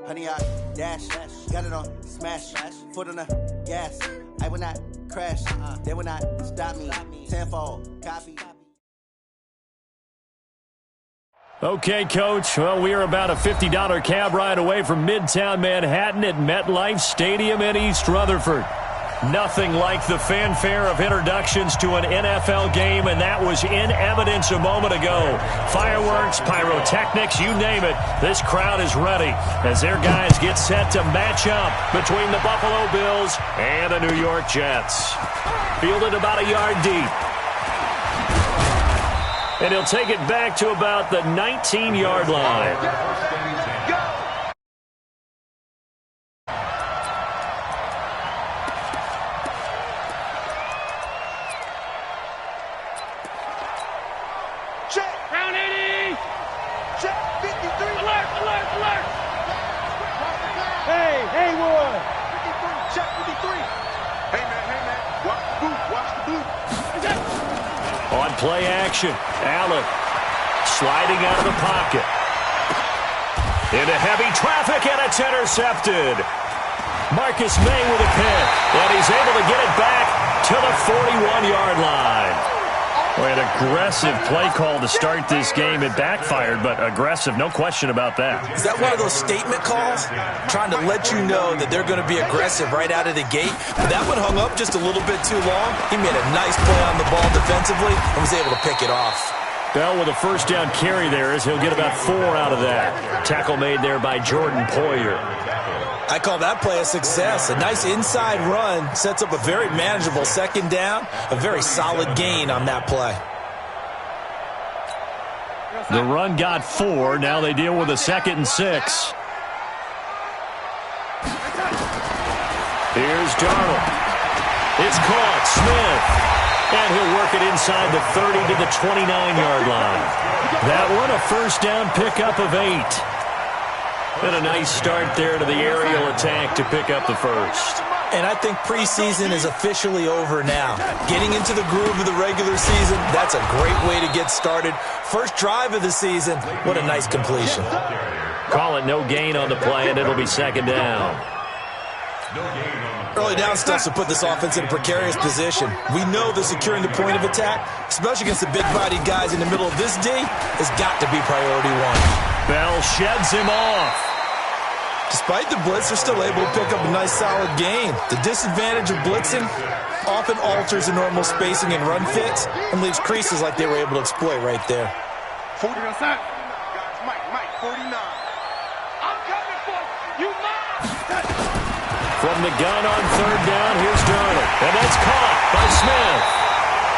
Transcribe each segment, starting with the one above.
Honey, I dash, got it on, smash, foot on the gas. I will not crash, they will not stop me. Tenfold, copy. Okay, Coach. Well, we are about a $50 cab ride away from Midtown Manhattan at MetLife Stadium in East Rutherford. Nothing like the fanfare of introductions to an NFL game, and that was in evidence a moment ago. Fireworks, pyrotechnics, you name it. This crowd is ready as their guys get set to match up between the Buffalo Bills and the New York Jets. Fielded about a yard deep. And he'll take it back to about the 19-yard line. Check. Round 80. Check. 53. Alert, alert, alert. Hey, Haywood. 53. Check 53. Hey, man. Watch the boot. Watch the boot. On play action, Allen sliding out of the pocket. Into heavy traffic, and it's intercepted. Marcus May with a pick, and he's able to get it back to the 41-yard line. Boy, an aggressive play call to start this game. It backfired, but aggressive, no question about that. Is that one of those statement calls? Trying to let you know that they're going to be aggressive right out of the gate. But that one hung up just a little bit too long. He made a nice play on the ball defensively and was able to pick it off. Bell with a first down carry there as he'll get about 4 out of that. Tackle made there by Jordan Poyer. I call that play a success. A nice inside run sets up a very manageable second down. A very solid gain on that play. The run got 4. Now they deal with a 2nd and 6. Here's Darnold. It's caught. Smith. And he'll work it inside the 30 to the 29-yard line. That one a first down pickup of 8. And a nice start there to the aerial attack to pick up the first. And I think preseason is officially over now. Getting into the groove of the regular season, that's a great way to get started. First drive of the season, what a nice completion. Call it no gain on the play, and it'll be 2nd down. Early down stuff to put this offense in a precarious position. We know that securing the point of attack, especially against the big-bodied guys in the middle of this D, has got to be priority 1. Bell sheds him off. Despite the blitz, they're still able to pick up a nice solid gain. The disadvantage of blitzing often alters the normal spacing and run fits and leaves creases like they were able to exploit right there. 40 on side. Mike, 49. I'm coming for you, Mike. From the gun on 3rd down, here's Darnold. And that's caught by Smith.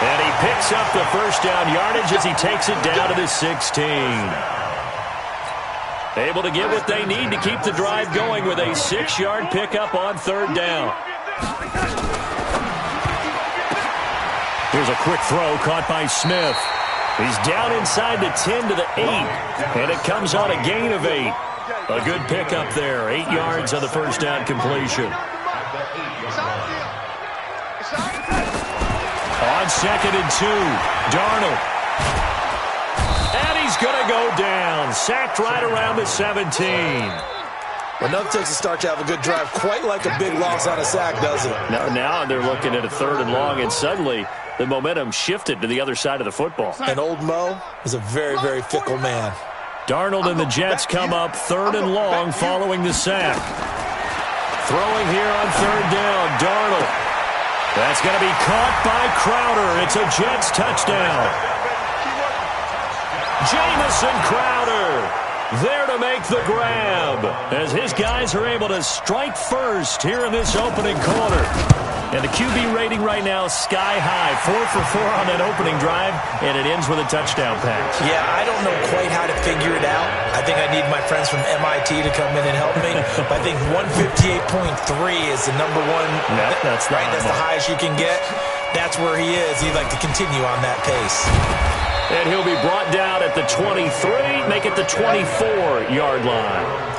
And he picks up the first down yardage as he takes it down to the 16. Able to get what they need to keep the drive going with a 6-yard pickup on 3rd down. Here's a quick throw caught by Smith. He's down inside the 10 to the 8. And it comes on a gain of 8. A good pickup there. 8 yards on the first down completion. On 2nd and 2, Darnold. And he's going to go down. Sacked right around the 17. Enough takes a start to have a good drive, quite like a big loss on a sack, doesn't it? Now they're looking at a 3rd and long, and suddenly the momentum shifted to the other side of the football. And old Mo is a very, very fickle man. Darnold and the Jets come up 3rd and long following the sack. Throwing here on 3rd down, Darnold. That's going to be caught by Crowder. It's a Jets touchdown. Jamison Crowder there to make the grab as his guys are able to strike first here in this opening quarter. And the QB rating right now is sky high. 4 for 4 on that opening drive, and it ends with a touchdown pass. Yeah, I don't know quite how to figure it out. I think I need my friends from MIT to come in and help me. But I think 158.3 is the number one. That's right. That's the highest you can get. That's where he is. He'd like to continue on that pace. And he'll be brought down at the 23, make it the 24-yard line.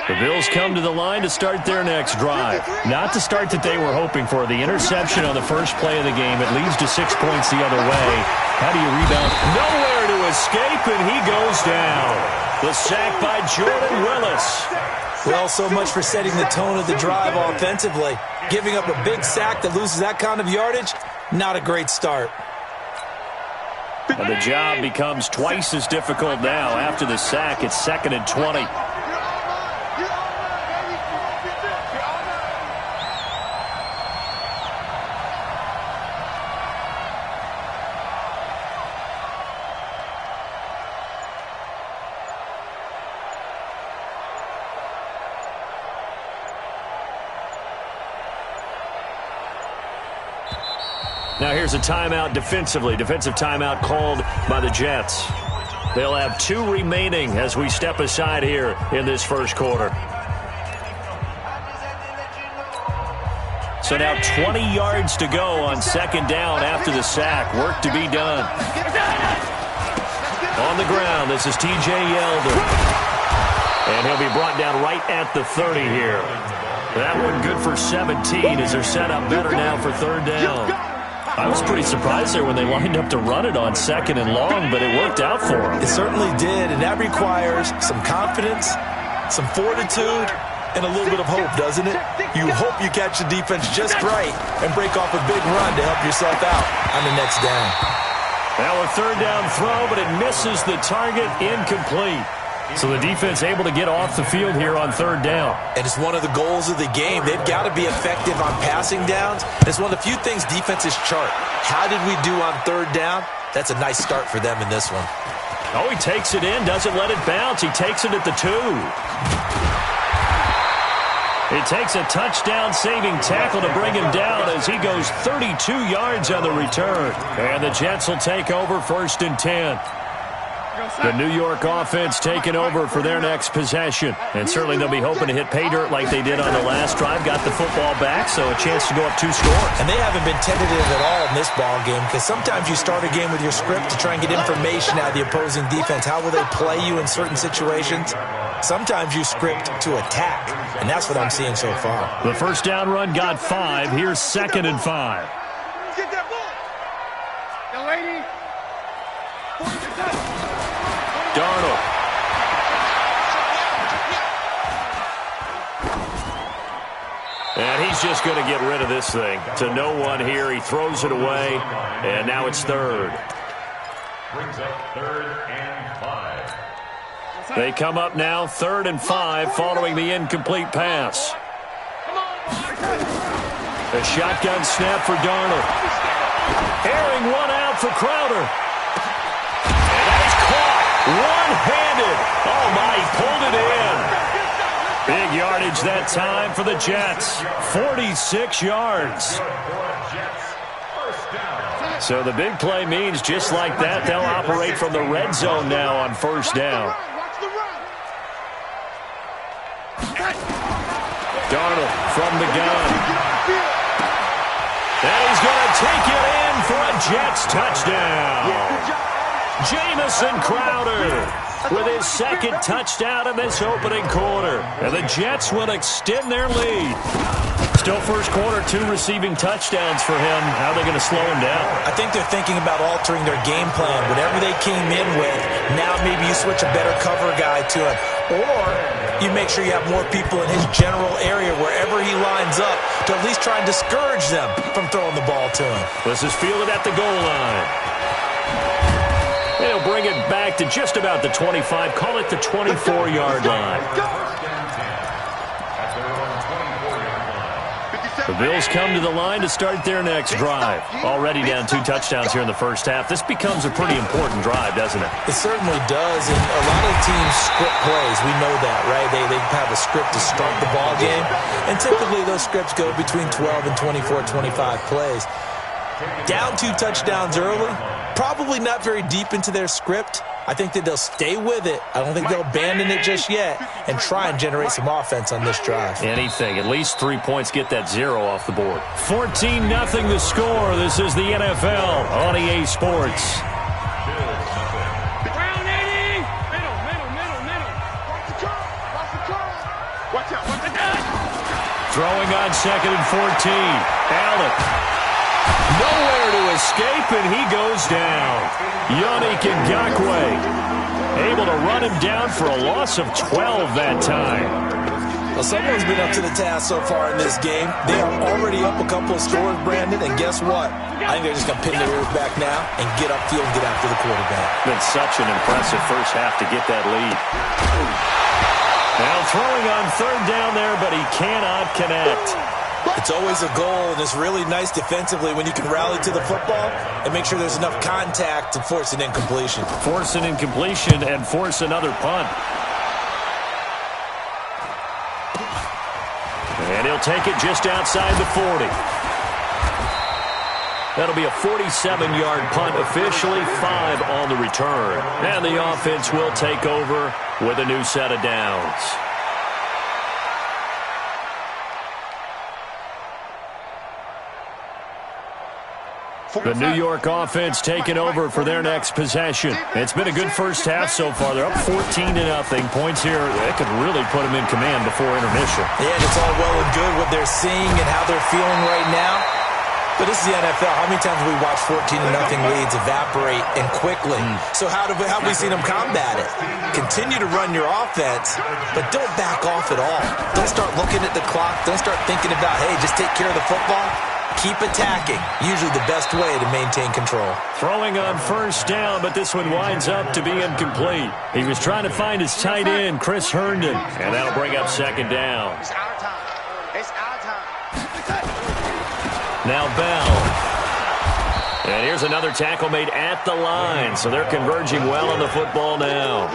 The Bills come to the line to start their next drive. Not the start that they were hoping for. The interception on the first play of the game. It leads to 6 points the other way. How do you rebound? Nowhere to escape, and he goes down. The sack by Jordan Willis. Well, so much for setting the tone of the drive offensively. Giving up a big sack that loses that kind of yardage, not a great start. And the job becomes twice as difficult now. After the sack, it's 2nd and 20. Now here's a timeout defensively. Defensive timeout called by the Jets. They'll have 2 remaining as we step aside here in this first quarter. So now 20 yards to go on 2nd down after the sack. Work to be done. On the ground, this is T.J. Yeldon. And he'll be brought down right at the 30 here. That one good for 17 as they're set up better now for 3rd down. I was pretty surprised there when they lined up to run it on 2nd and long, but it worked out for them. It certainly did, and that requires some confidence, some fortitude, and a little bit of hope, doesn't it? You hope you catch the defense just right and break off a big run to help yourself out on the next down. Now a 3rd down throw, but it misses the target, incomplete. So the defense able to get off the field here on 3rd down. And it's one of the goals of the game. They've got to be effective on passing downs. It's one of the few things defenses chart. How did we do on 3rd down? That's a nice start for them in this one. Oh, he takes it in, doesn't let it bounce. He takes it at the 2. It takes a touchdown-saving tackle to bring him down as he goes 32 yards on the return. And the Jets will take over 1st and 10. The New York offense taking over for their next possession. And certainly they'll be hoping to hit pay dirt like they did on the last drive. Got the football back, so a chance to go up 2 scores. And they haven't been tentative at all in this ball game because sometimes you start a game with your script to try and get information out of the opposing defense. How will they play you in certain situations? Sometimes you script to attack, and that's what I'm seeing so far. The 1st down run got 5. Here's 2nd and 5. Get that ball. Young lady. Darnold. And he's just going to get rid of this thing. To no one here. He throws it away. And now it's 3rd. Brings up 3rd and 5. They come up now 3rd and 5 following the incomplete pass. A shotgun snap for Darnold. Airing one out for Crowder. And that is caught. One-handed. Oh, my, he pulled it in. Big yardage that time for the Jets. 46 yards. So the big play means just like that, they'll operate from the red zone now on 1st down. Darnold from the gun. And he's going to take it in for a Jets touchdown. Jamison Crowder with his 2nd touchdown in this opening quarter. And the Jets will extend their lead. Still first quarter, 2 receiving touchdowns for him. How are they going to slow him down? I think they're thinking about altering their game plan. Whatever they came in with, now maybe you switch a better cover guy to him. Or you make sure you have more people in his general area wherever he lines up to at least try and discourage them from throwing the ball to him. This is fielded at the goal line. They'll bring it back to just about the 25. Call it the 24-yard line. The Bills come to the line to start their next drive. Already down 2 touchdowns here in the first half. This becomes a pretty important drive, doesn't it? It certainly does, and a lot of teams script plays. We know that, right? They have a script to start the ball game, and typically those scripts go between 12 and 24, 25 plays. Down 2 touchdowns early, probably not very deep into their script. I think that they'll stay with it. I don't think they'll abandon it just yet and try and generate some offense on this drive. Anything. At least 3 points, get that 0 off the board. 14-0 the score. This is the NFL on EA Sports. Throwing on 2nd and 14. Allen. Nowhere to escape, and he goes down. Yannick Ngakoue able to run him down for a loss of 12 that time. Well, someone's been up to the task so far in this game. They are already up a couple of scores, Brandon, and guess what? I think they're just going to pin their ears back now and get upfield and get after the quarterback. Been such an impressive first half to get that lead. Now throwing on 3rd down there, but he cannot connect. It's always a goal, and it's really nice defensively when you can rally to the football and make sure there's enough contact to force an incompletion. Force an incompletion and force another punt. And he'll take it just outside the 40. That'll be a 47-yard punt, officially 5 on the return. And the offense will take over with a new set of downs. The New York offense taking over for their next possession. It's been a good first half so far. They're up 14-0. Points here, that could really put them in command before intermission. Yeah, and it's all well and good what they're seeing and how they're feeling right now. But this is the NFL. How many times have we watched 14-0 leads evaporate and quickly? So how have we seen them combat it? Continue to run your offense, but don't back off at all. Don't start looking at the clock. Don't start thinking about, hey, just take care of the football. Keep attacking. Usually the best way to maintain control. Throwing on 1st down, but this one winds up to be incomplete. He was trying to find his tight end, Chris Herndon, and that'll bring up 2nd down. It's our time. It's our time. Now Bell. And here's another tackle made at the line, so they're converging well on the football now.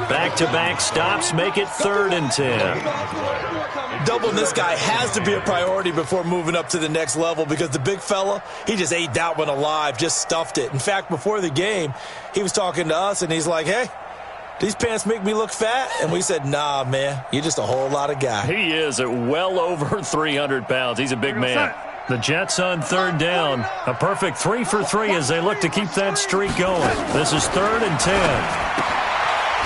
Back-to-back stops make it 3rd and 10. Doubling this guy has to be a priority before moving up to the next level because the big fella, he just ate that one alive, just stuffed it. In fact, before the game, he was talking to us, and he's like, hey, these pants make me look fat? And we said, nah, man, you're just a whole lot of guy. He is at well over 300 pounds. He's a big man. The Jets on 3rd down. A perfect 3 for 3 as they look to keep that streak going. This is 3rd and 10.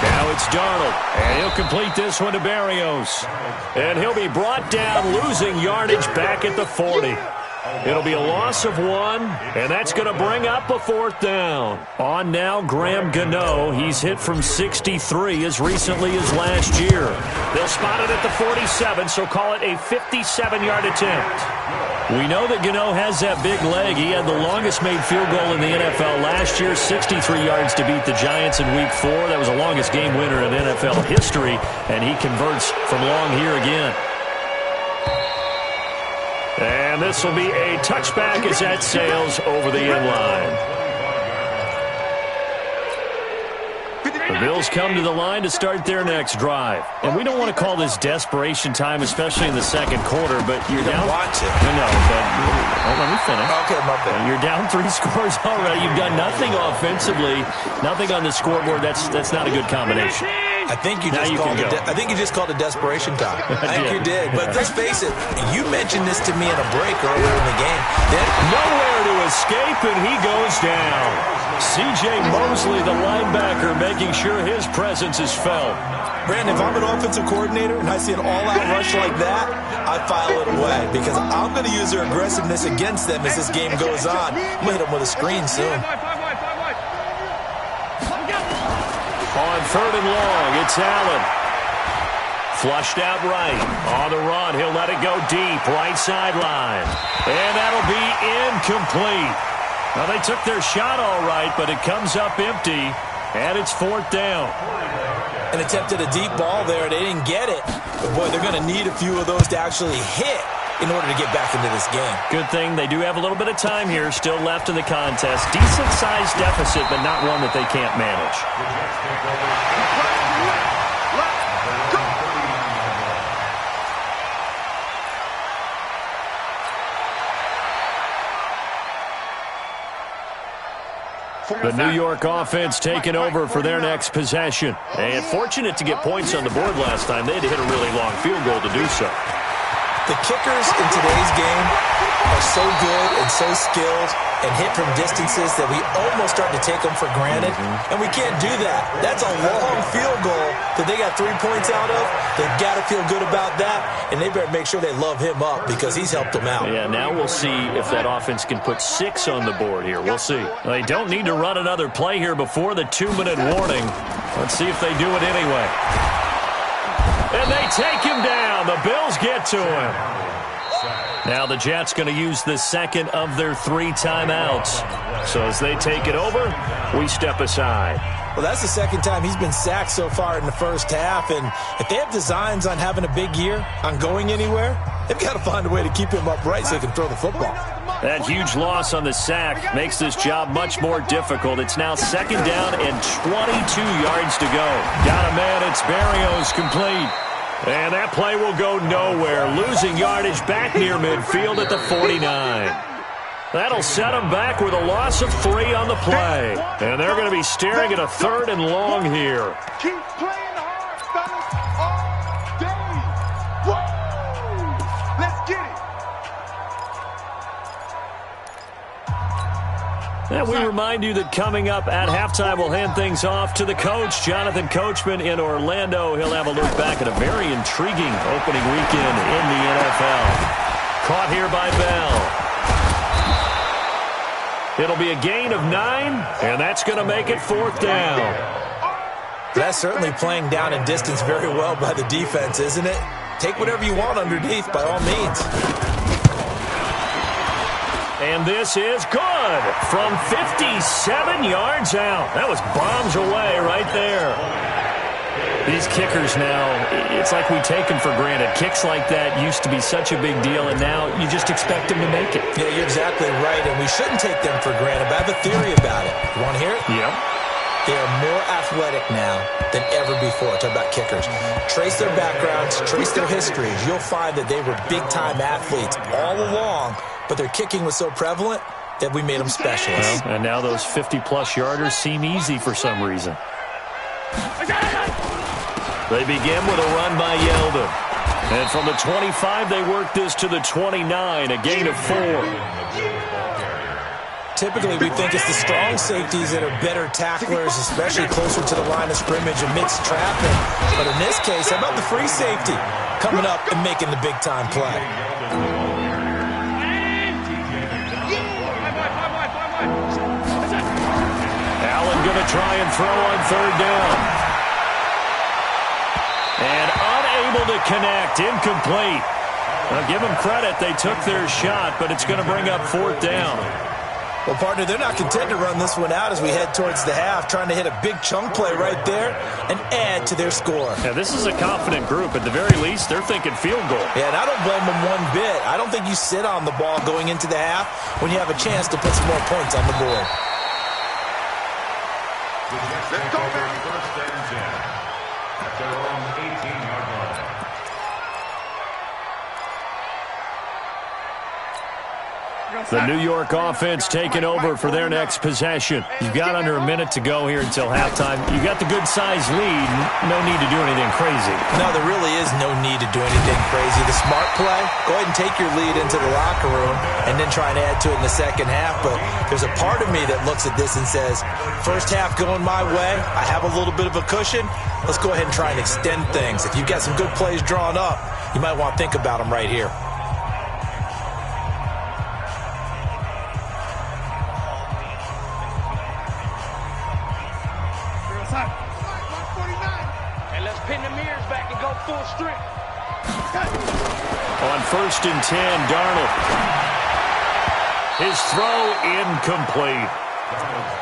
Now it's Darnold, and he'll complete this one to Berrios. And he'll be brought down, losing yardage back at the 40. It'll be a loss of 1, and that's going to bring up a 4th down. On now, Graham Gano. He's hit from 63 as recently as last year. They'll spot it at the 47, so call it a 57-yard attempt. We know that Gano has that big leg. He had the longest made field goal in the NFL last year, 63 yards to beat the Giants in Week 4. That was the longest game winner in NFL history, and he converts from long here again. And this will be a touchback as that sails over the end line. The Bills come to the line to start their next drive. And we don't want to call this desperation time, especially in the 2nd quarter, but you're down. Watch it. No, but let me finish. Okay, my bad. You're down 3 scores already. You've done nothing offensively, nothing on the scoreboard. That's not a good combination. I think you just called it desperation time. I think you did. But let's face it, you mentioned this to me in a break earlier in the game. Then nowhere to escape, and he goes down. C.J. Mosley, the linebacker, making sure his presence is felt. Brandon, if I'm an offensive coordinator and I see an all-out rush like that, I file it away because I'm going to use their aggressiveness against them as this game goes on. I'm going to hit them with a screen soon. On 3rd and long, it's Allen. Flushed out right. On the run, he'll let it go deep. Right sideline. And that'll be incomplete. Now, they took their shot all right, but it comes up empty, and it's 4th down. And attempted a deep ball there. They didn't get it. But, boy, they're going to need a few of those to actually hit in order to get back into this game. Good thing they do have a little bit of time here still left in the contest. Decent-sized deficit, but not one that they can't manage. The New York offense taking over for their next possession. And fortunate to get points on the board last time. They had to hit a really long field goal to do so. The kickers in today's game are so good and so skilled and hit from distances that we almost start to take them for granted, and we can't do that. That's a long field goal that they got 3 points out of. They've got to feel good about that, and they better make sure they love him up because he's helped them out. Yeah, now we'll see if that offense can put 6 on the board here. We'll see. They don't need to run another play here before the 2-minute warning. Let's see if they do it anyway. And they take him down. The Bills get to him. Now the Jets going to use the second of their 3 timeouts. So as they take it over, we step aside. Well, that's the second time he's been sacked so far in the first half. And if they have designs on having a big year, on going anywhere, they've got to find a way to keep him upright so they can throw the football. That huge loss on the sack makes this job much more difficult. It's now 2nd down and 22 yards to go. Got a man. It's Barrios complete. And that play will go nowhere. Losing yardage back near midfield at the 49. That'll set them back with a loss of 3 on the play. And they're going to be staring at a 3rd and long here. Keep playing hard, fellas, all day. Woo! Let's get it. And we remind you that coming up at halftime, we'll hand things off to the coach, Jonathan Coachman in Orlando. He'll have a look back at a very intriguing opening weekend in the NFL. Caught here by Bell. It'll be a gain of 9, and that's going to make it 4th down. That's certainly playing down in distance very well by the defense, isn't it? Take whatever you want underneath, by all means. And this is good from 57 yards out. That was bombs away right there. These kickers now, it's like we take them for granted. Kicks like that used to be such a big deal, and now you just expect them to make it. Yeah, you're exactly right, and we shouldn't take them for granted. But I have a theory about it. You want to hear it? Yep. They are more athletic now than ever before. Talk about kickers. Trace their backgrounds, trace their histories. You'll find that they were big-time athletes all along, but their kicking was so prevalent that we made them specialists. Well, and now those 50-plus yarders seem easy for some reason. They begin with a run by Yeldon. And from the 25, they work this to the 29, a gain of 4. Typically, we think it's the strong safeties that are better tacklers, especially closer to the line of scrimmage amidst traffic. But in this case, how about the free safety coming up and making the big-time play? Allen going to try and throw on 3rd down. And unable to connect, incomplete. Now, give them credit, they took their shot, but it's going to bring up 4th down. Well, partner, they're not content to run this one out as we head towards the half, trying to hit a big chunk play right there and add to their score. Yeah, this is a confident group. At the very least, they're thinking field goal. Yeah, and I don't blame them one bit. I don't think you sit on the ball going into the half when you have a chance to put some more points on the board. Let's go, baby. First and 10. At their own 18-yard line. The New York offense taking over for their next possession. You've got under a minute to go here until halftime. You got the good-sized lead. No need to do anything crazy. No, there really is no need to do anything crazy. The smart play, go ahead and take your lead into the locker room and then try and add to it in the second half. But there's a part of me that looks at this and says, first half going my way, I have a little bit of a cushion. Let's go ahead and try and extend things. If you've got some good plays drawn up, you might want to think about them right here. And let's pin the mirrors back and go full strength. On 1st and 10, Darnold. His throw incomplete.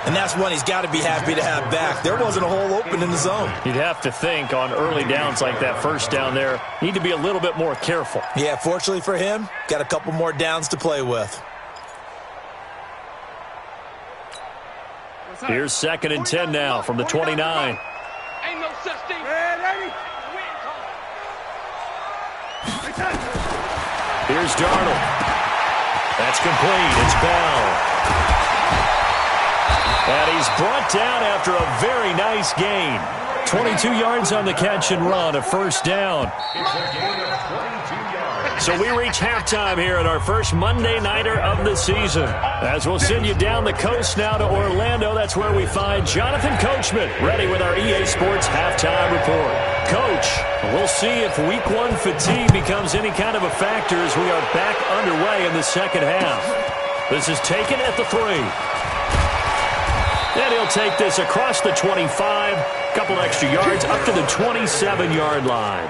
And that's one he's got to be happy to have back. There wasn't a hole open in the zone. You'd have to think on early downs like that, first down there, need to be a little bit more careful. Yeah, fortunately for him, got a couple more downs to play with. Here's 2nd and 10 now from the 29. Ain't no such thing. Here's Darnold. That's complete. It's Bell. And he's brought down after a very nice gain. 22 yards on the catch and run, a first down. It's a gain of 22 yards. So we reach halftime here at our first Monday Nighter of the season. As we'll send you down the coast now to Orlando, that's where we find Jonathan Coachman, ready with our EA Sports Halftime Report. Coach, we'll see if Week 1 fatigue becomes any kind of a factor as we are back underway in the second half. This is taken at the 3. And he'll take this across the 25, a couple extra yards up to the 27-yard line.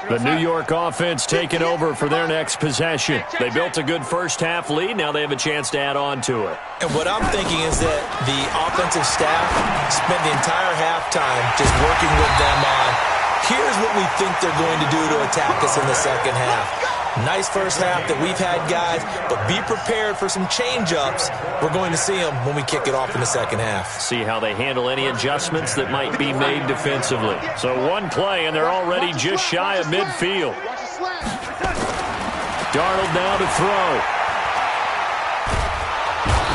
The New York offense taking over for their next possession. They built a good first-half lead. Now they have a chance to add on to it. And what I'm thinking is that the offensive staff spent the entire halftime just working with them on, here's what we think they're going to do to attack us in the second half. Nice first half that we've had, guys, but be prepared for some change-ups. We're going to see them when we kick it off in the second half. See how they handle any adjustments that might be made defensively. So one play, and they're already just shy of midfield. Darnold now to throw.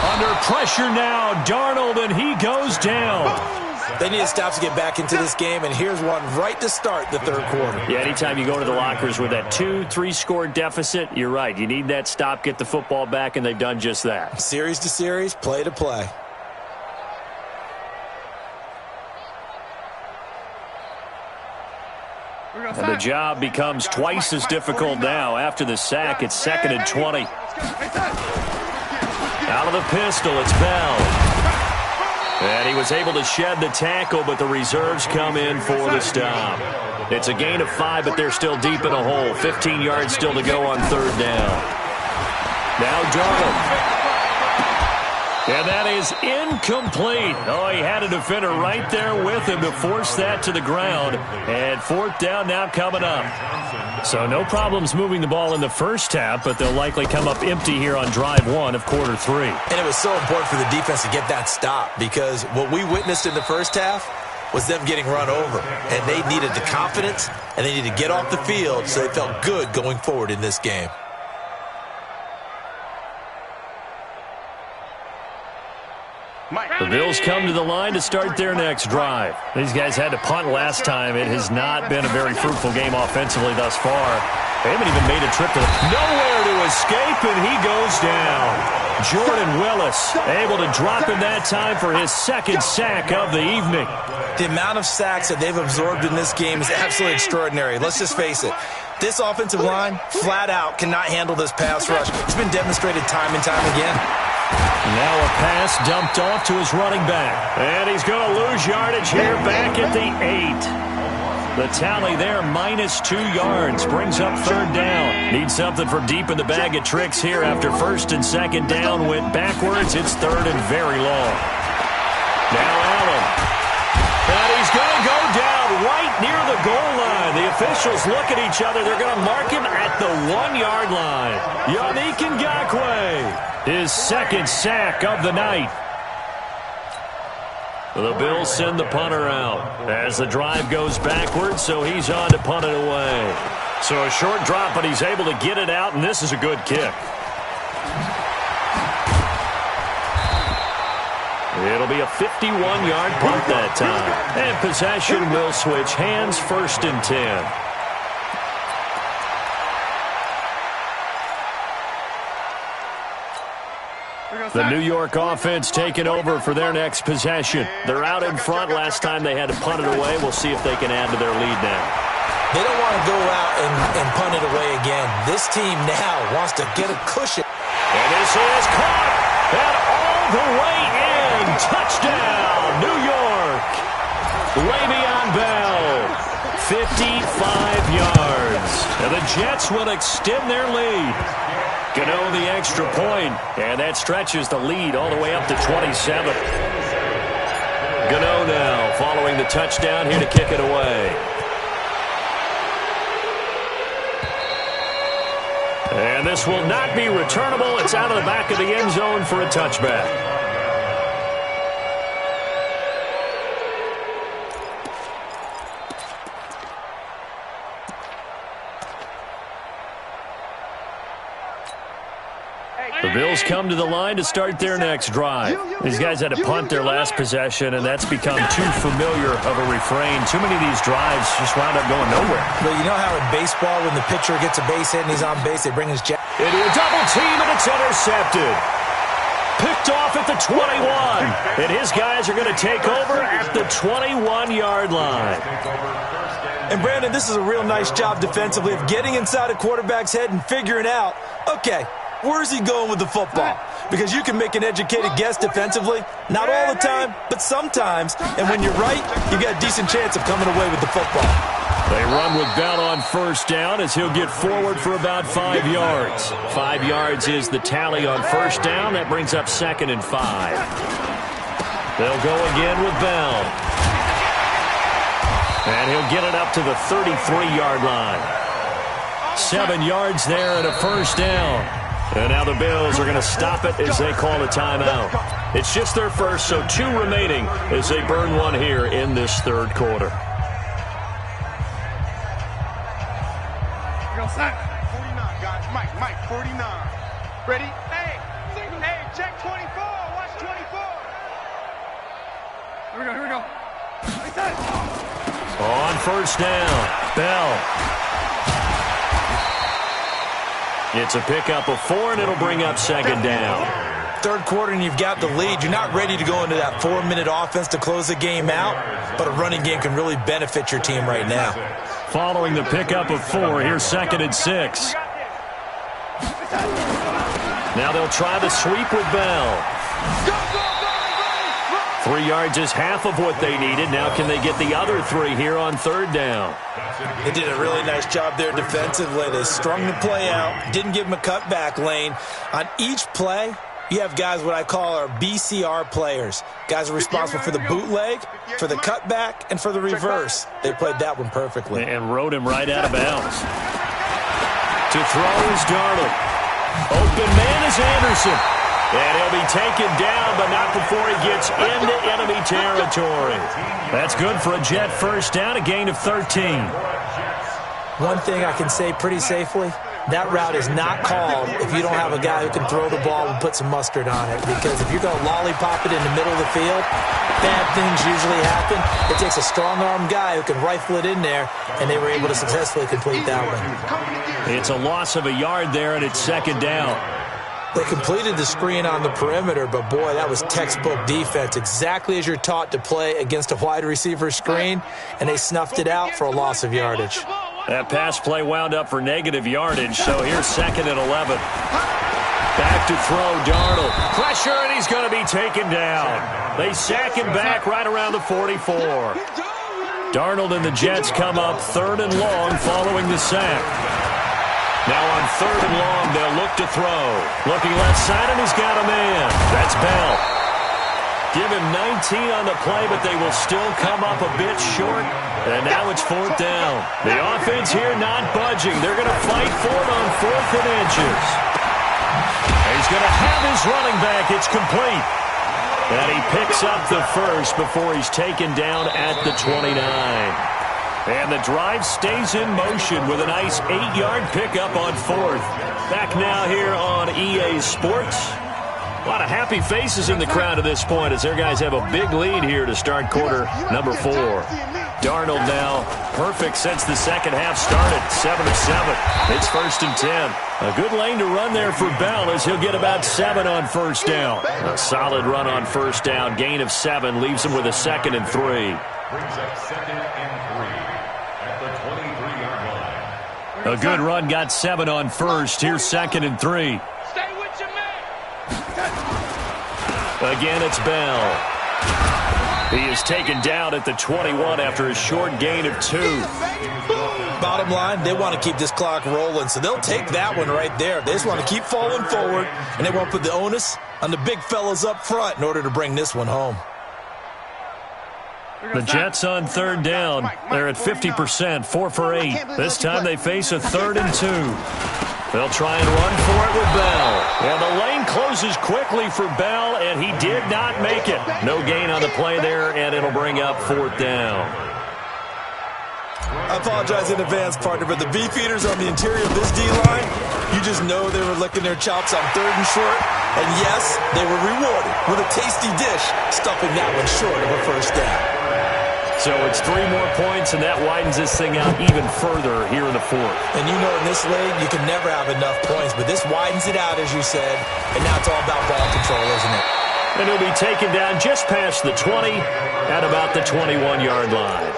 Under pressure now, Darnold, and he goes down. They need to stop to get back into this game, and here's one right to start the third quarter. Yeah, anytime you go to the lockers with that 2-3 score deficit, you're right. You need that stop, get the football back, and they've done just that. Series to series, play to play. And the job becomes twice as difficult now. After the sack, it's 2nd and 20. Out of the pistol, it's Bell. And he was able to shed the tackle, but the reserves come in for the stop. It's a gain of 5, but they're still deep in a hole. 15 yards still to go on third down. Now Darnold. And that is incomplete. Oh, he had a defender right there with him to force that to the ground. And fourth down now coming up. So no problems moving the ball in the first half, but they'll likely come up empty here on drive 1 of quarter 3. And it was so important for the defense to get that stop, because what we witnessed in the first half was them getting run over. And they needed the confidence, and they needed to get off the field so they felt good going forward in this game. The Bills come to the line to start their next drive. These guys had to punt last time. It has not been a very fruitful game offensively thus far. They haven't even made a trip to nowhere to escape, and he goes down. Jordan Willis able to drop him that time for his second sack of the evening. The amount of sacks that they've absorbed in this game is absolutely extraordinary. Let's just face it. This offensive line, flat out, cannot handle this pass rush. It's been demonstrated time and time again. Now a pass dumped off to his running back. And he's going to lose yardage here back at the 8. The tally there, -2 yards, brings up third down. Need something from deep in the bag of tricks here after first and second down went backwards. It's third and very long. Now Allen. And he's going to go down right near the goal line. The officials look at each other. They're going to mark him at the 1-yard line. Yannick Ngakoue. His second sack of the night. The Bills send the punter out as the drive goes backwards, so he's on to punt it away. So a short drop, but he's able to get it out, and this is a good kick. It'll be a 51-yard punt that time. And possession will switch hands, 1st and 10. The New York offense taking over for their next possession. They're out in front. Last time they had to punt it away. We'll see if they can add to their lead now. They don't want to go out and punt it away again. This team now wants to get a cushion. And this is caught. And all the way in. Touchdown, New York. Le'Veon Bell. 55 yards. And the Jets will extend their lead. Gano the extra point, and that stretches the lead all the way up to 27. Gano now following the touchdown here to kick it away. And this will not be returnable. It's out of the back of the end zone for a touchback. The Bills come to the line to start their next drive. These guys had to punt their last possession, and that's become too familiar of a refrain. Too many of these drives just wound up going nowhere. But you know how in baseball, when the pitcher gets a base hit and he's on base, they bring his jack. Into a double team, and it's intercepted. Picked off at the 21. And his guys are going to take over at the 21-yard line. And, Brandon, this is a real nice job defensively of getting inside a quarterback's head and figuring out, okay, where's he going with the football? Because you can make an educated guess defensively. Not all the time, but sometimes. And when you're right, you got a decent chance of coming away with the football. They run with Bell on first down as he'll get forward for about 5 yards. 5 yards is the tally on first down. That brings up 2nd and 5. They'll go again with Bell. And he'll get it up to the 33-yard line. 7 yards there and a first down. And now the Bills are going to stop it as they call a timeout. It's just their first, so 2 remaining as they burn one here in this third quarter. 49, guys. Mike, 49. Ready? Hey, check 24. Watch 24. Here we go. On first down, Bell. It's a pickup of 4, and it'll bring up 2nd down. Third quarter, and you've got the lead. You're not ready to go into that 4-minute offense to close the game out, but a running game can really benefit your team right now. Following the pickup of 4, here's 2nd and 6. Now they'll try the sweep with Bell. 3 yards is half of what they needed. Now can they get the other 3 here on 3rd down? They did a really nice job there defensively. They strung the play out, didn't give them a cutback lane. On each play, you have guys what I call our BCR players. Guys are responsible for the bootleg, for the cutback, and for the reverse. They played that one perfectly. And rode him right out of bounds. To throw is Darnold. Open man is Anderson. And he'll be taken down, but not before he gets into enemy territory. That's good for a Jet first down, a gain of 13. One thing I can say pretty safely, that route is not called if you don't have a guy who can throw the ball and put some mustard on it. Because if you're going to lollipop it in the middle of the field, bad things usually happen. It takes a strong-arm guy who can rifle it in there, and they were able to successfully complete that one. It's a loss of a yard there, and it's 2nd down. They completed the screen on the perimeter, but, boy, that was textbook defense, exactly as you're taught to play against a wide receiver screen, and they snuffed it out for a loss of yardage. That pass play wound up for negative yardage, so here's 2nd and 11. Back to throw, Darnold. Pressure, and he's going to be taken down. They sack him back right around the 44. Darnold and the Jets come up 3rd and long following the sack. Now on 3rd and long, they'll look to throw. Looking left side, and he's got a man. That's Bell. Give him 19 on the play, but they will still come up a bit short. And now it's 4th down. The offense here not budging. They're going to fight for it on 4th and inches. He's going to have his running back. It's complete. And he picks up the first before he's taken down at the 29. And the drive stays in motion with a nice 8-yard pickup on 4th. Back now here on EA Sports. A lot of happy faces in the crowd at this point as their guys have a big lead here to start quarter number 4. Darnold now perfect since the second half started. 7 of 7. It's 1st and 10. A good lane to run there for Bell as he'll get about 7 on first down. A solid run on first down. Gain of 7 leaves him with a 2nd and 3. Brings up 2nd and 3 at the 23-yard line. A good run got 7 on first. Here's 2nd and 3. Stay with your man. Again, it's Bell. He is taken down at the 21 after a short gain of 2. Bottom line, they want to keep this clock rolling, so they'll take that one right there. They just want to keep falling forward, and they won't put the onus on the big fellas up front in order to bring this one home. The Jets on 3rd down. They're at 50%, 4 for 8. This time they face a 3rd and 2. They'll try and run for it with Bell. And the lane closes quickly for Bell, and he did not make it. No gain on the play there, and it'll bring up 4th down. I apologize in advance, partner, but the beefeaters on the interior of this D-line, you just know they were licking their chops on 3rd and short. And yes, they were rewarded with a tasty dish, stuffing that one short of a first down. So it's 3 more points, and that widens this thing out even further here in the 4th. And you know in this league, you can never have enough points, but this widens it out, as you said, and now it's all about ball control, isn't it? And he'll be taken down just past the 20 at about the 21-yard line.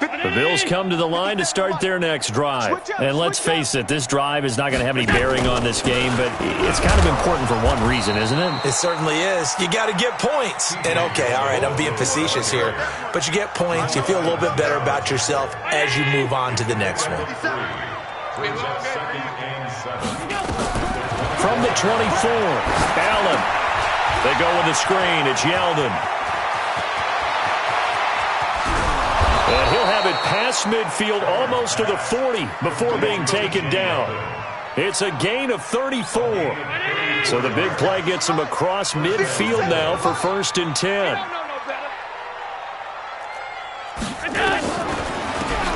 The Bills come to the line to start their next drive. And let's face it, this drive is not going to have any bearing on this game, but it's kind of important for one reason, isn't it? It certainly is. You got to get points. And okay, all right, I'm being facetious here, but you get points, you feel a little bit better about yourself as you move on to the next one. From the 24, Allen. They go with the screen. It's Yeldon. And he'll have it past midfield almost to the 40 before being taken down. It's a gain of 34. So the big play gets him across midfield now for 1st and 10.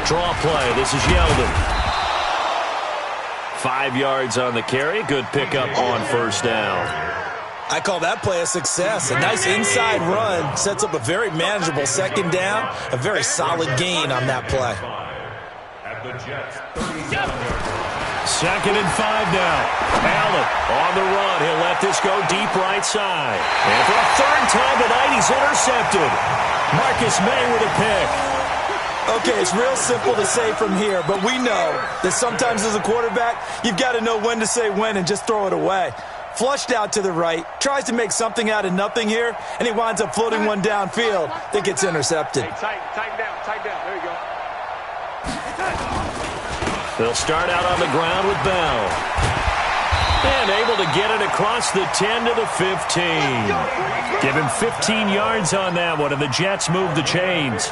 Draw play. This is Yeldon. 5 yards on the carry. Good pickup on 1st down. I call that play a success. A nice inside run sets up a very manageable 2nd down. A very solid gain on that play. 2nd and 5 now. Allen on the run. He'll let this go deep right side. And for a 3rd time tonight, he's intercepted. Marcus May with a pick. Okay, it's real simple to say from here, but we know that sometimes as a quarterback, you've got to know when to say when and just throw it away. Flushed out to the right, tries to make something out of nothing here, and he winds up floating one downfield that gets intercepted. Hey, tighten down. There you go. They'll start out on the ground with Bell. And able to get it across the 10 to the 15. Give him 15 yards on that one, and the Jets move the chains.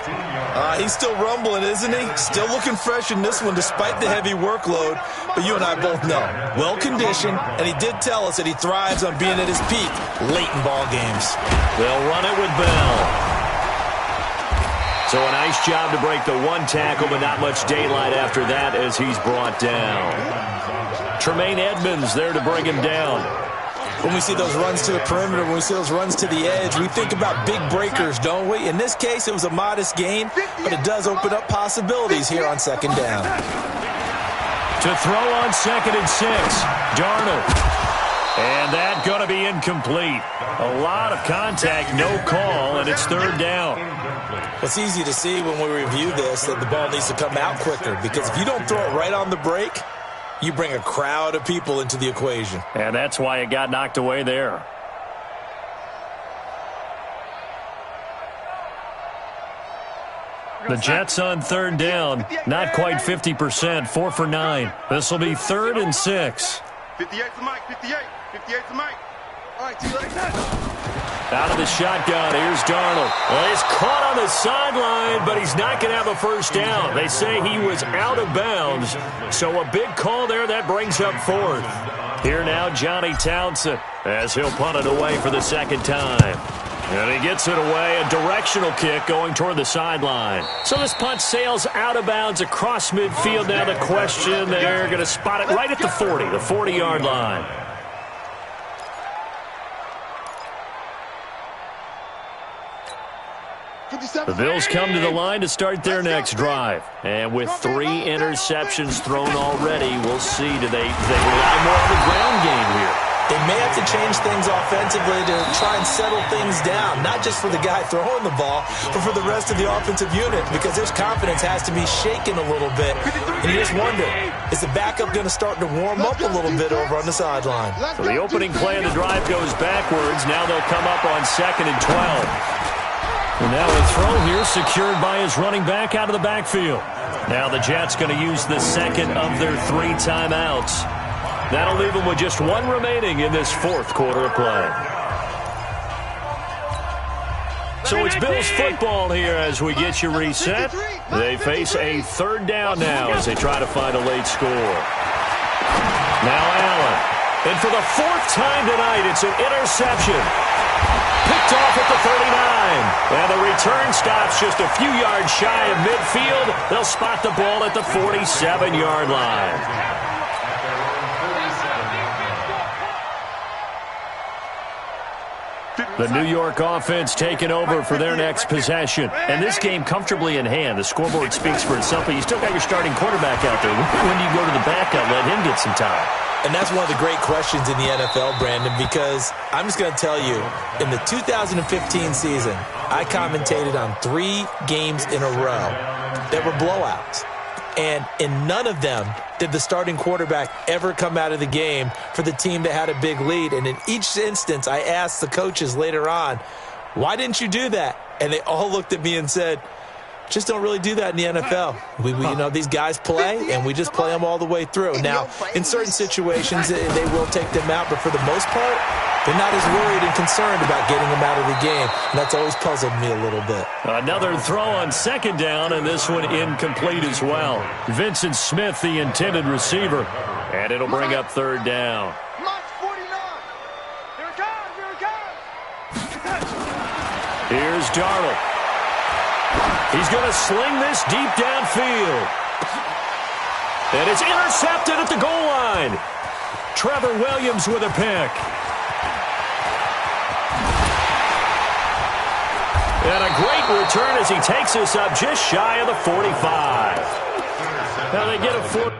He's still rumbling, isn't he? Still looking fresh in this one despite the heavy workload. But you and I both know, well-conditioned, and he did tell us that he thrives on being at his peak late in ball games. They'll run it with Bell. So a nice job to break the 1 tackle, but not much daylight after that as he's brought down. Tremaine Edmonds there to bring him down. When we see those runs to the perimeter, when we see those runs to the edge, we think about big breakers, don't we? In this case, it was a modest gain, but it does open up possibilities here on 2nd down. To throw on 2nd and 6, Darnold. And that going to be incomplete. A lot of contact, no call, and it's 3rd down. It's easy to see when we review this that the ball needs to come out quicker, because if you don't throw it right on the break, you bring a crowd of people into the equation. And that's why it got knocked away there. The Jets on 3rd down, not quite 50%, 4 for 9. This will be 3rd and 6. 58 to Mike, 58 to Mike. All right, Out of the shotgun, here's Darnold. Well, he's caught on the sideline, but he's not going to have a first down. They say he was out of bounds, so a big call there that brings up 4th. Here now, Johnny Townsend, as he'll punt it away for the 2nd time. And he gets it away, a directional kick going toward the sideline. So this punt sails out of bounds across midfield. Now the question, they're going to spot it right at the 40, the 40-yard line. The Bills come to the line to start their next drive. And with 3 interceptions thrown already, we'll see, do they rely more on the ground game here? They may have to change things offensively to try and settle things down, not just for the guy throwing the ball, but for the rest of the offensive unit, because his confidence has to be shaken a little bit. And you just wonder, is the backup going to start to warm up a little bit over on the sideline? So the opening play of the drive goes backwards. Now they'll come up on 2nd and 12. And now a throw here secured by his running back out of the backfield. Now the Jets going to use the 2nd of their 3 timeouts. That'll leave them with just 1 remaining in this 4th quarter of play. So it's Bills football here as we get you reset. They face a 3rd down now as they try to find a late score. Now Allen. And for the fourth time tonight, it's an interception. Picked off at the 39. And the return stops just a few yards shy of midfield. They'll spot the ball at the 47-yard line. The New York offense taking over for their next possession. And this game comfortably in hand. The scoreboard speaks for itself, but you still got your starting quarterback out there. When do you go to the backup, let him get some time? And that's one of the great questions in the NFL, Brandon, because I'm just going to tell you, in the 2015 season, I commentated on 3 games in a row that were blowouts. And in none of them did the starting quarterback ever come out of the game for the team that had a big lead. And in each instance, I asked the coaches later on, why didn't you do that? And they all looked at me and said, just don't really do that in the NFL. We you know, these guys play, and we just play them all the way through. Now, in certain situations, they will take them out, but for the most part, they're not as worried and concerned about getting them out of the game. And that's always puzzled me a little bit. Another throw on second down, and this one incomplete as well. Vincent Smith, the intended receiver, and it'll bring up third down. Here's Darnold. He's going to sling this deep downfield. And it's intercepted at the goal line. Trevor Williams with a pick. And a great return as he takes us up just shy of the 45. Now they get a 4.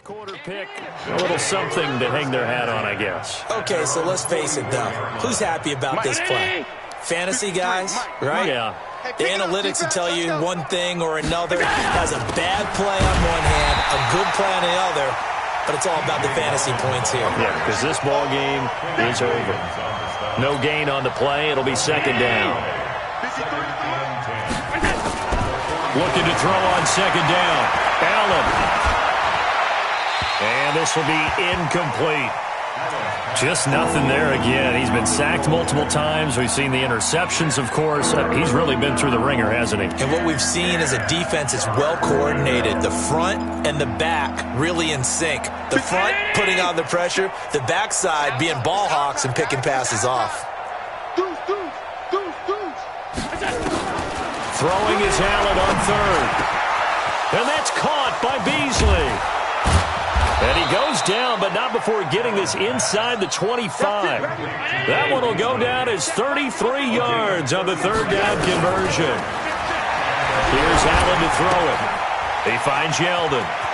Quarter pick, a little something to hang their hat on, I guess. Okay, so let's face it, though. Who's happy about this play? Fantasy guys, right? Yeah. The analytics will tell you one thing or another. Has a bad play on one hand, a good play on the other, but it's all about the fantasy points here. Yeah, because this ball game is over. No gain on the play. It'll be second down. Looking to throw on second down. Allen. And this will be incomplete. Just nothing there again. He's been sacked multiple times. We've seen the interceptions, of course. He's really been through the ringer, hasn't he? And what we've seen is a defense that's well coordinated. The front and the back really in sync. The front putting on the pressure. The backside being ball hawks and picking passes off. Throwing is Allen on third. And that's caught by Beasley. And he goes down, but not before getting this inside the 25. That one will go down as 33 yards on the third down conversion. Here's Allen to throw it. He finds Yeldon.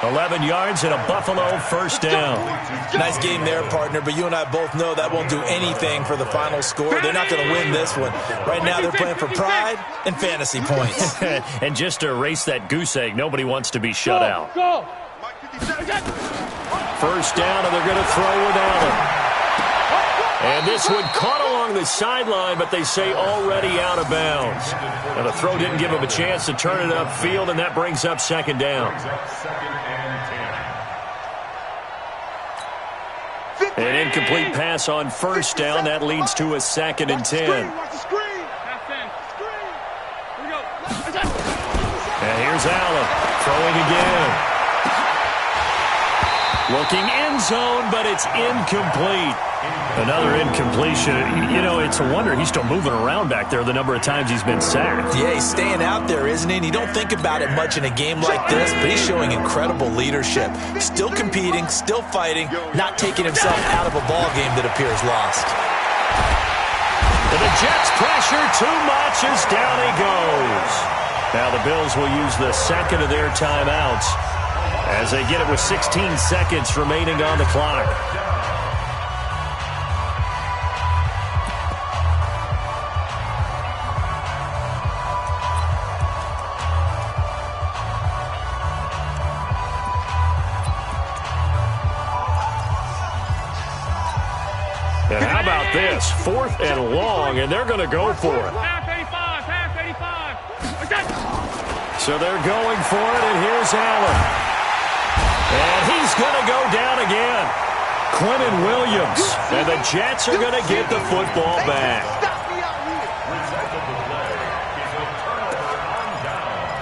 11 yards and a Buffalo first down. Nice game there, partner, but you and I both know that won't do anything for the final score. They're not going to win this one. Right now they're playing for pride and fantasy points. And just to erase that goose egg, nobody wants to be shut out. First down, and they're going to throw with Allen. And this one caught along the sideline, but they say already out of bounds. Now the throw didn't give him a chance to turn it upfield, and that brings up second down. An incomplete pass on first down. That leads to a second and 10. And here's Allen throwing again. Looking end zone, but it's incomplete. Another incompletion. You know, it's a wonder he's still moving around back there the number of times he's been sacked. Yeah, he's staying out there, isn't he? And you don't think about it much in a game like this, but he's showing incredible leadership. Still competing, still fighting, not taking himself out of a ball game that appears lost. And the Jets pressure too much as down he goes. Now the Bills will use the second of their timeouts as they get it with 16 seconds remaining on the clock. And how about this? 4th and long, and they're going to go for it. Pass 85, pass 85. So they're going for it, and here's Allen. And he's going to go down again. Quentin Williams. And the Jets are going to get the football back. Stop me out here. Result of the play is a turnover on downs.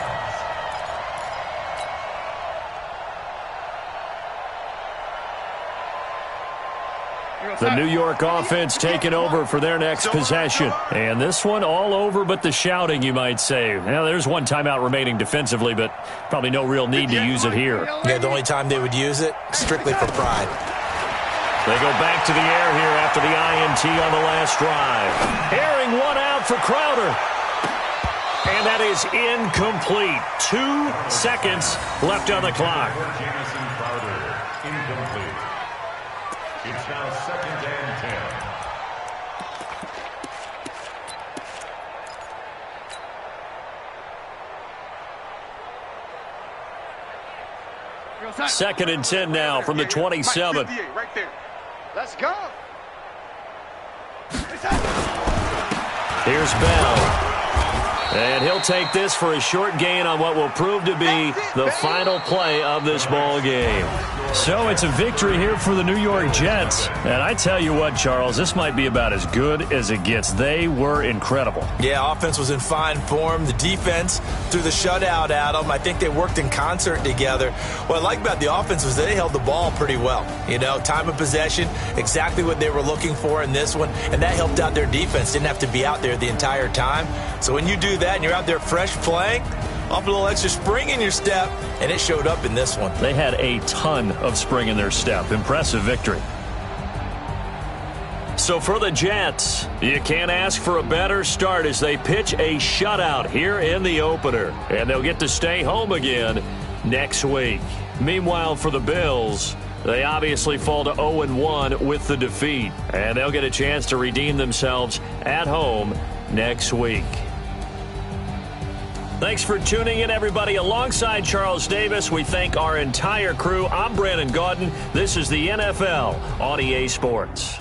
The New York offense taking over for their next possession. And this one all over but the shouting, you might say. Well, there's one timeout remaining defensively, but probably no real need to use it here. Yeah, the only time they would use it, strictly for pride. They go back to the air here after the INT on the last drive. Airing one out for Crowder. And that is incomplete. 2 seconds left on the clock. Jamison Crowder, incomplete. It's now 2nd and 10. 2nd and 10 now from the 27. Right there. Let's go. Here's Bell. And he'll take this for a short gain on what will prove to be the final play of this ball game. So it's a victory here for the New York Jets. And I tell you what, Charles, this might be about as good as it gets. They were incredible. Yeah, offense was in fine form. The defense threw the shutout at them. I think they worked in concert together. What I like about the offense was they held the ball pretty well. You know, time of possession, exactly what they were looking for in this one. And that helped out their defense. Didn't have to be out there the entire time. So when you do that and you're out there fresh playing, off a little extra spring in your step, and it showed up in this one. They had a ton of spring in their step. Impressive victory. So for the Jets, you can't ask for a better start as they pitch a shutout here in the opener. And they'll get to stay home again next week. Meanwhile, for the Bills, they obviously fall to 0-1 with the defeat. And they'll get a chance to redeem themselves at home next week. Thanks for tuning in, everybody. Alongside Charles Davis, we thank our entire crew. I'm Brandon Gaudin. This is the NFL on EA Sports.